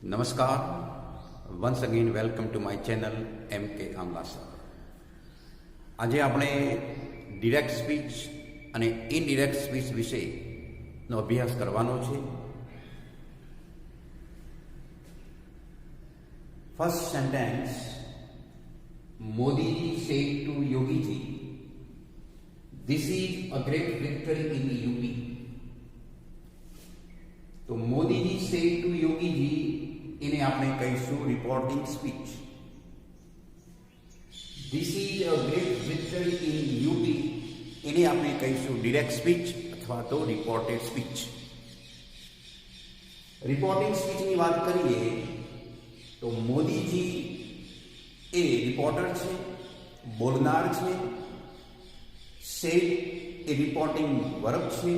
નમસ્કાર. Once again welcome to my channel MK Amla sir. આજે આપણે ડિરેક્ટ સ્પીચ અને ઇનડિરેક્ટ સ્પીચ વિશેનો અભ્યાસ કરવાનો છે. First sentence, Modiji said to Yogiji, this is a great victory in UP. તો મોદીજી સેડ ટુ યોગીજી એને આપણે કહીશું reporting speech. This is a great victory in UP એને આપણે કહીશું ડિરેક્ટ સ્પીચ અથવા તો રિપોર્ટેડ સ્પીચ. રિપોર્ટિંગ સ્પીચની વાત કરીએ તો મોદીજી એ રિપોર્ટર છે, બોલનાર છે. સેડ એ રિપોર્ટિંગ વર્બ છે.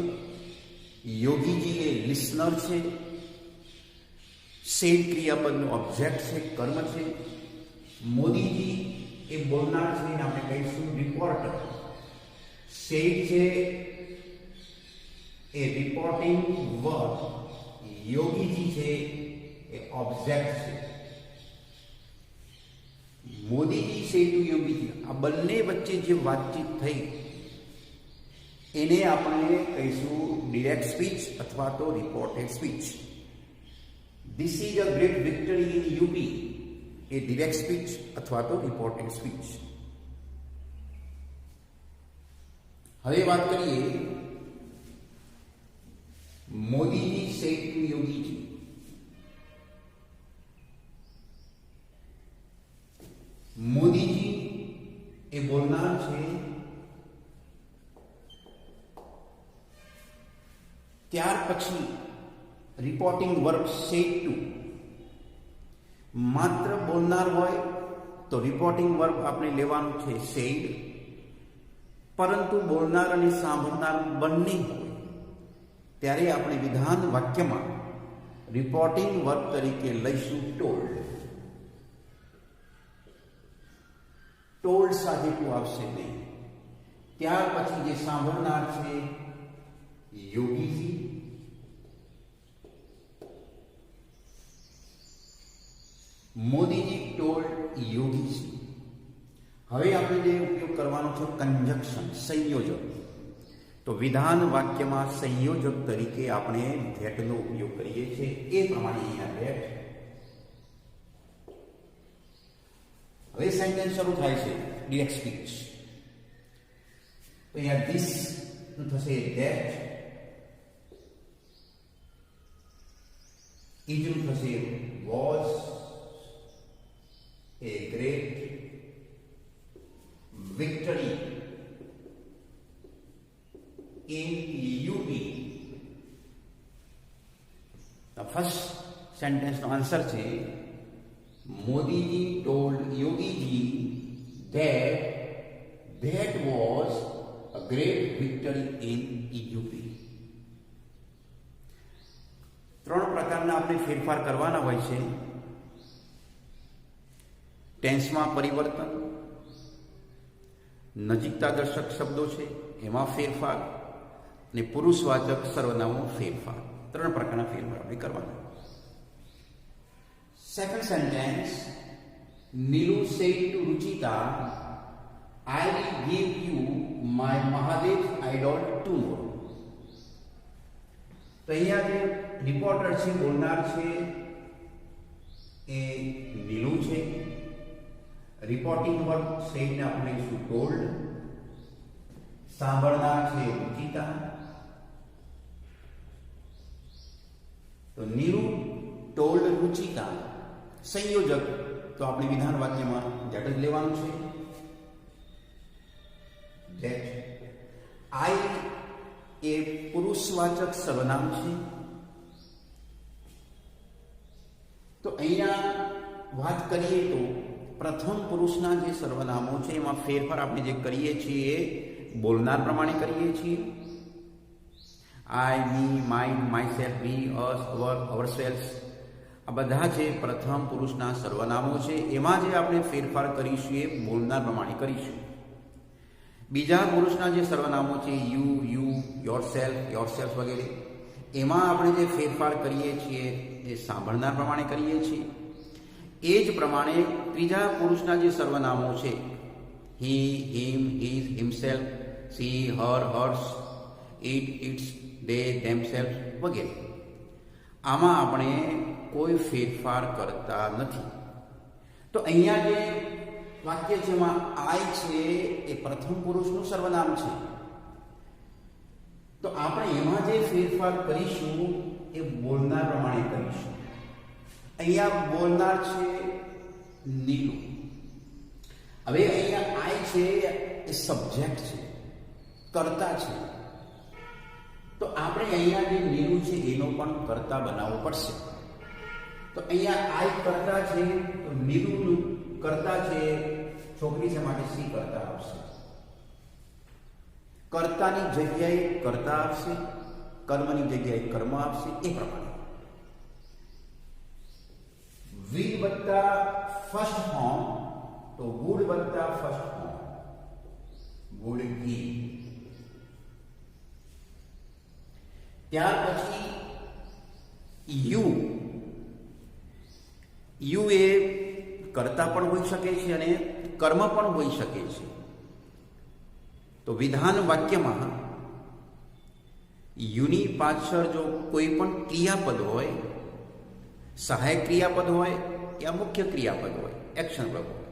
યોગીજી એ લિસનર છે. સેડ ક્રિયાપદનું ઓબ્જેક્ટ છે, કર્મ છે. મોદીજી એ બોલનાર છે એને આપણે કહીશું રિપોર્ટર. સેડ છે એ રિપોર્ટિંગ વર્બ. યોગીજી છે એ ઓબ્જેક્ટ છે. મોદીજી સેડ ટુ યોગીજી, આ બંને વચ્ચે જે વાતચીત થઈ એને આપણે કહીશું ડિરેક્ટ સ્પીચ અથવા તો reported speech. This is a great victory in UP A direct speech અથવા તો રિપોર્ટેડ સ્પીચ. હવે વાત કરીએ મોદીજી સેડ ટુ યોગીજી. મોદીજી એ બોલનાર છે. ત્યાર પછી રિપોર્ટિંગ વર્બ સેડ ટુ. માત્ર બોલનાર હોય તો રિપોર્ટિંગ વર્બ આપણે લેવાનું છે સેડ. પરંતુ બોલનાર અને સાંભળનાર બંને હોય ત્યારે આપણે વિધાન વાક્યમાં રિપોર્ટિંગ વર્બ તરીકે લઈશું ટોલ્ડ. ટોલ્ડ સાથે ટુ આવશે નહીં. ત્યાર પછી જે સાંભળનાર છે યોગીજી. મોદીજી ટોલ્ડ યોગીજી. હવે આપણે જે ઉપયોગ કરવાનો છે કંજક્શન, સંયોજક. તો વિધાન વાક્યમાં સંયોજક તરીકે આપણે ધેટનો ઉપયોગ કરીએ છીએ. એ પ્રમાણે અહીંયા ધેટ. હવે સેન્ટેન્સ શરૂ થાય છે ડિરેક્ટ સ્પીચ. તો અહીંયા ધીસ થશે ધેટ. ઇજનું થશે was a great victory in UP. The first sentence નો આન્સર છે Modiji told Yogiji that was a great victory in UP. ત્રણ પ્રકારના આપણે ફેરફાર કરવાના હોય છે. ટેન્સમાં પરિવર્તન, નજીકતા દર્શક શબ્દો છે એમાં ફેરફાર, અને પુરુષવાચક સર્વનામો ફેરફાર. ત્રણ પ્રકારના ફેરફાર આપણે કરવાના. Second sentence, Neelu said to Ruchita, I will give you my Mahadev idol tomorrow. તો અહીંયા જે રિપોર્ટર છે, બોલનાર છે એ નીલુ છે. રિપોર્ટિંગ વર્બ સેડને આપણે શું ટોલ્ડ. સાંભળનાર છે રુચિતા. તો નીલુ ટોલ્ડ રુચિતા. સંયોજક તો આપણે વિધાન વાક્યમાં ધેટ જ લેવાનું છે. ધેટ. આઈ એ પુરુષવાચક સર્વનામ છે. તો અહીંયા વાત કરીએ તો પ્રથમ પુરુષના જે સર્વનામો છે એમાં ફેરફાર આપણે જે કરીએ છીએ બોલનાર પ્રમાણે કરીએ છીએ. આઈ, મી, માઇન્ડ, માયસેલ્ફ, વી, અસ, અવર, અવરસેલ્ફ આ બધા જે પ્રથમ પુરુષના સર્વનામો છે એમાં જે આપણે ફેરફાર કરીશું એ બોલનાર પ્રમાણે કરીશું. બીજા પુરુષના જે સર્વનામો છે યુ, યોરસેલ્ફ વગેરે એમાં આપણે જે ફેરફાર કરીએ છીએ એ સાંભળનાર પ્રમાણે કરીએ છીએ. એ જ પ્રમાણે ત્રીજા પુરુષના જે સર્વનામો છે, he, him, his, himself, she, her, hers, it, its, they, themselves વગેરે, આમાં આપણે કોઈ ફેરફાર કરતા નથી. તો અહીંયા જે વાક્ય છે એમાં આઈ છે એ પ્રથમ પુરુષનું સર્વનામ છે. તો આપણે એમાં જે ફેરફાર કરીશું એ બોલનાર પ્રમાણે કરીશું. અહીંયા બોલનાર છે નીલુ. હવે અહીંયા આઈ છે એ સબ્જેક્ટ છે, કર્તા છે. તો આપણે અહીંયા જે નીલુ છે એનો પણ કર્તા બનાવવો પડશે. તો અહીંયા આઈ કર્તા છે, તો નીલુનું કર્તા છે છોકરી છે માટે સી કર્તા આવશે. કર્તાની જગ્યાએ કર્તા આવશે, કર્મની જગ્યાએ કર્મ આવશે. એ પ્રમાણે વી વત્તા ફર્સ્ટ ફોર્મ, તો વુડ વત્તા ફર્સ્ટ ફોર્મ, વુડ ગીવ. ત્યાર પછી યુ. યુ એ કર્તા પણ હોઈ શકે છે અને કર્મ પણ હોઈ શકે છે. તો વિધાન વાક્યમાં યુની પાછળ જો કોઈ પણ ક્રિયાપદ હોય, સહાયક ક્રિયાપદ હોય યા મુખ્ય ક્રિયાપદ હોય, એક્શન વર્બ હોય,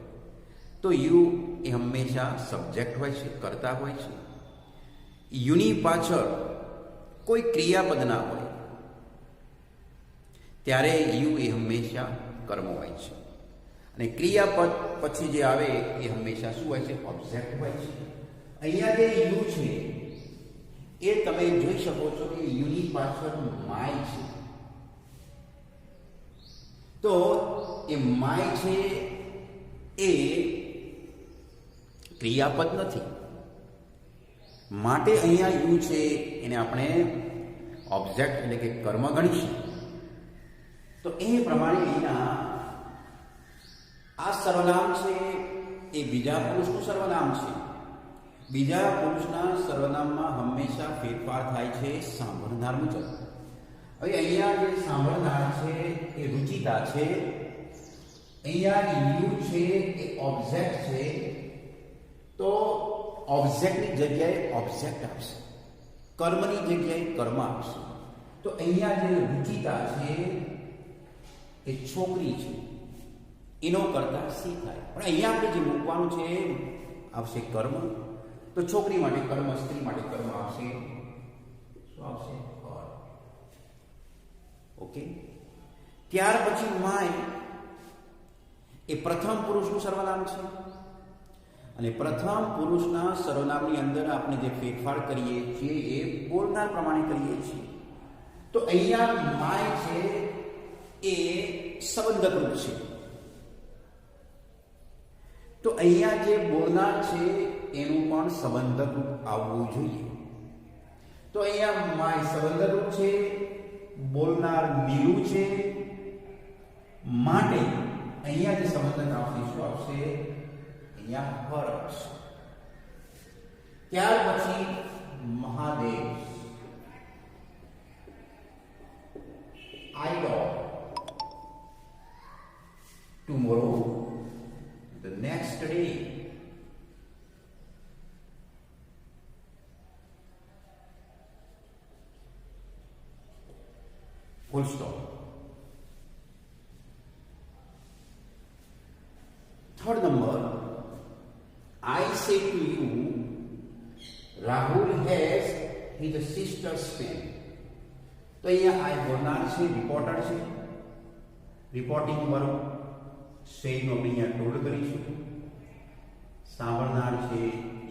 તો યુ એ હંમેશા સબ્જેક્ટ હોય છે, કર્તા હોય છે. યુની પાછળ કોઈ ક્રિયાપદ ના હોય ત્યારે યુ એ હંમેશા કર્મ હોય છે. અને ક્રિયાપદ પછી જે આવે એ હંમેશા શું હોય છે? ઓબ્જેક્ટ હોય છે. અહીંયા જે યુ છે એ તમે જોઈ શકો છો કે યુની પાછળ માય છે. તો એ માય છે એ ક્રિયાપદ નથી, માટે અહીંયા યુ છે એને આપણે ઓબ્જેક્ટ એટલે કે કર્મ ગણીશું. તો એ પ્રમાણે એના આ સર્વનામ છે એ બીજા પુરુષનું સર્વનામ છે. બીજા પુરુષના સર્વનામમાં હંમેશા ફેરફાર થાય છે સાંભળનાર મુજબ. હવે અહીંયા જે સાંભળનાર છે એ રુચિતા છે. અહીંયા યુ છે એ ઓબ્જેક્ટ છે, તો ઓબ્જેક્ટની જગ્યાએ ઓબ્જેક્ટ આવશે, કર્મની જગ્યાએ કર્મ આવશે. તો અહીંયા જે રુચિતા છે એ છોકરી છે, એનો કરતા સી થાય. પણ અહીંયા આપણે જે મૂકવાનું છે આવશે કર્મ. તો છોકરી માટે કર્મ, સ્ત્રી માટે કર્મ આવશે. શું આવશે? ઓકે. ત્યાર પછી માય એ પ્રથમ પુરુષનું સર્વનામ છે. અને પ્રથમ પુરુષના સર્વનામની અંદર આપણે જે ફેરફાર કરીએ છીએ એ બોલનાર પ્રમાણે કરીએ છીએ. તો અહીંયા માય છે એ સંબંધક રૂપ છે. તો અહીંયા જે બોલનાર છે એનું પણ સંબંધક રૂપ આવવું જોઈએ. તો અહીંયા માય સંબંધક રૂપ છે, બોલનાર નીલુ છે, માટે અહીંયા જે સંબંધક આવશે શું આવશે? અહીંયા હર આવશે. ત્યાર પછી Mahadev, idol, tomorrow, the next day. Full stop. Third number, I say to you, Rahul has his sister's pen. તો અહીંયા આઈ બોલનાર છે, રિપોર્ટર છે, રિપોર્ટિંગ વર્બ સેનો આપણે અહીંયા ટોલ્ડ કરીશું. સાંભળનાર છે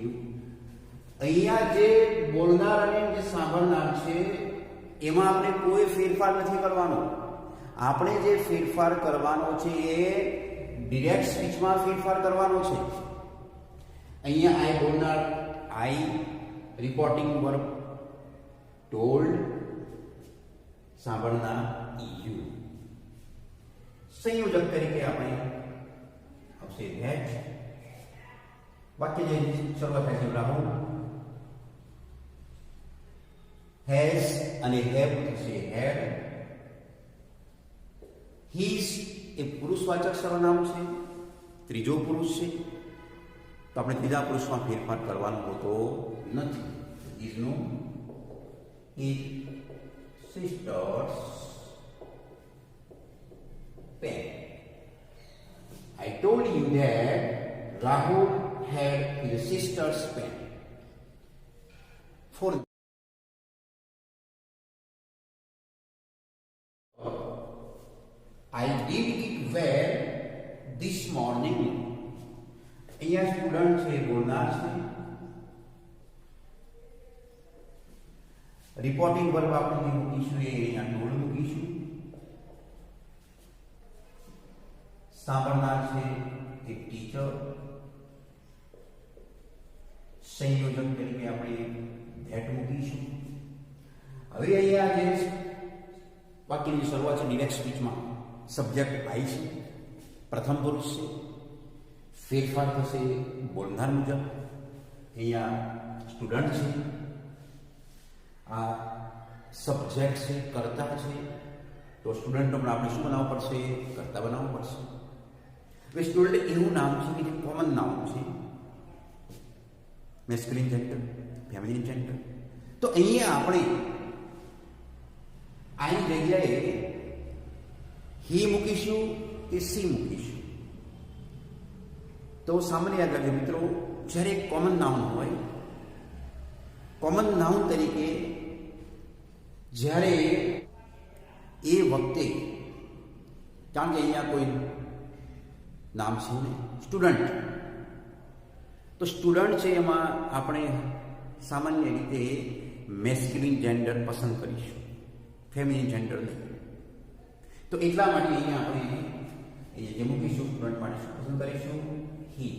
યુ. અહીંયા જે બોલનાર અને જે સાંભળનાર છે એમાં આપણે કોઈ ફેરફાર નથી કરવાનો. આપણે જે ફેરફાર કરવાનો છે એ ડિરેક્ટ સ્પીચમાં ફેરફાર કરવાનો છે. અહીંયા આઈ બોલનાર આઈ, રિપોર્ટિંગ વર્બ ટોલ્ડ, સાંભળનાર યુ. સંયોજક તરીકે આપણે આવશે ધેટ. વાક્ય જે શરૂઆત થાય છે રાહુલ હેઝ અને હેવ થશે હેડ. હીઝ એ પુરુષવાચક સર્વનામ છે, ત્રીજો પુરુષ છે, તો આપણે ત્રીજા પુરુષમાં ફેરફાર કરવાનો હોતો નથી. ઇઝનું is sister's pen. I told you that Rahul had his sister's pen. For I did it well this morning. અહીંયા સ્ટુડન્ટ છે બોલનાર છે. રિપોર્ટિંગ વર્બ આપણે જે મૂકીશું એ અહીંયા ટોલ્ડ મૂકીશું. સાંભળનાર છે એક ટીચર. સંયોજક તરીકે આપણે ધેટ મૂકીશું. હવે અહીંયા જે વાક્યની શરૂઆત છે ડિરેક્ટ સ્પીચમાં સબ્જેક્ટ આઈ છે, પ્રથમ પુરુષ છે, ફેરફાર થશે બોલનાર મુજબ. અહીંયા સ્ટુડન્ટ છે, આ સબ્જેક્ટ છે, કર્તા છે, તો સ્ટુડન્ટનો પણ આપણે શું બનાવવું પડશે? કર્તા બનાવવું પડશે. હવે સ્ટુડન્ટ એવું નામ છે કે જે કોમન નામ છે, મેસ્ક્યુલિન જેન્ડર, ફેમિનિન જેન્ડર. તો અહીંયા આપણે આની જગ્યાએ હી મૂકીશું કે સી મૂકીશું? તો સામાન્ય યાદ રાખજો મિત્રો, જ્યારે કોમન નાઉન હોય, કોમન નાઉન તરીકે જ્યારે એ વખતે, કારણ કે અહીંયા કોઈ નામ છે ને સ્ટુડન્ટ, તો સ્ટુડન્ટ છે એમાં આપણે સામાન્ય રીતે મેસ્ક્યુલિન જેન્ડર પસંદ કરીશું, ફેમિનિન જેન્ડર નહીં. તો એટલા માટે અહીંયા આપણે જે મૂકીશું સ્ટુડન્ટ માટે શું પસંદ કરીશું? હી.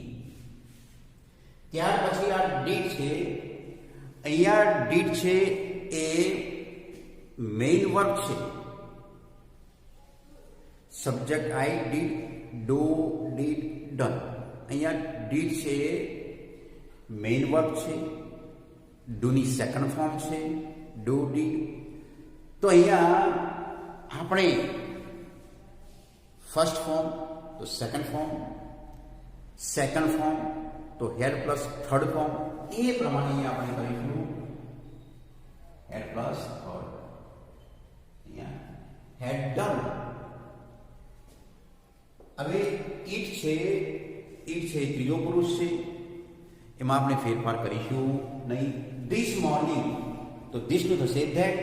ત્યાર પછી આ ડીડ છે. અહીંયા ડીડ છે એ મેઇન વર્બ છે. Subject I, did, do, did, done. અહીંયા ડીડ છે મેઇન વર્બ છે, ડુની સેકન્ડ ફોર્મ છે, ડુ, ડીડ. તો અહીંયા આપણે ફર્સ્ટ ફોર્મ તો સેકન્ડ ફોર્મ, સેકન્ડ ફોર્મ તો હેડ પ્લસ થર્ડ ફોર્મ, એ પ્રમાણે અહીંયા આપણે કરીશું હેડ પ્લસ થર્ડ. અહીંયા હેડ ડન. હવે ઇટ છે, ઇટ છે ત્રીજો પુરુષ છે, એમાં આપણે ફેરફાર કરીશું નહીં. ધીસ મોર્નિંગ તો ધીસ નું થશે that,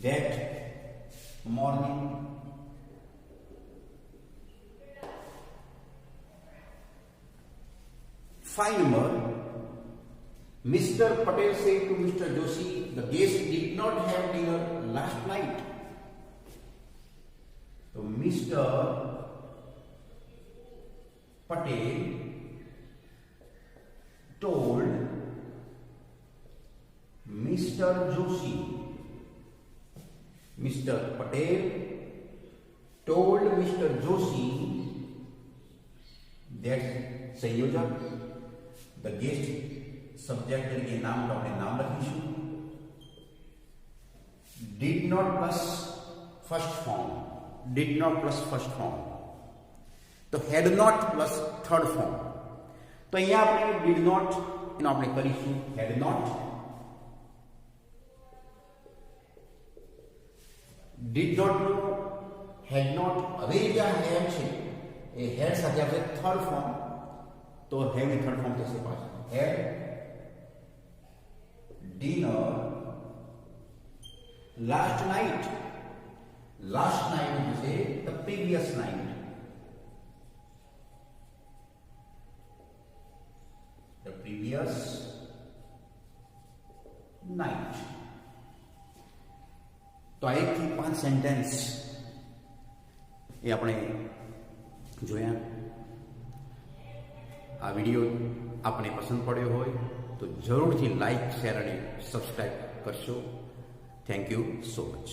that morning. Fine number. Mr. Patel said to Mr. Joshi, the guest did not have dinner last night. So Mr. Patel told Mr. Joshi. Mr. Patel told Mr. Joshi that સંયોજક the guest subject તરીકે નામ તો આપણે નામ લખીશું. did not plus first form, did not plus first form, તો had not plus third form. તો અહીંયા આપણે did not એનો આપણે કરીશું had not. did not no had not. હવે જે આ had છે એ had સાથે આપણે થર્ડ ફોર્મ, તો have ની થર્ડ ફોર્મ થશે પાછું had dinner last night. last night થશે the previous night, the previous night. તો આ 1 થી 5 સેન્ટેન્સ એ આપણે જોયા. આ વિડીયો આપને પસંદ પડ્યો હોય તો જરૂરથી લાઈક, શેર અને સબસ્ક્રાઈબ કરશો. Thank you so much.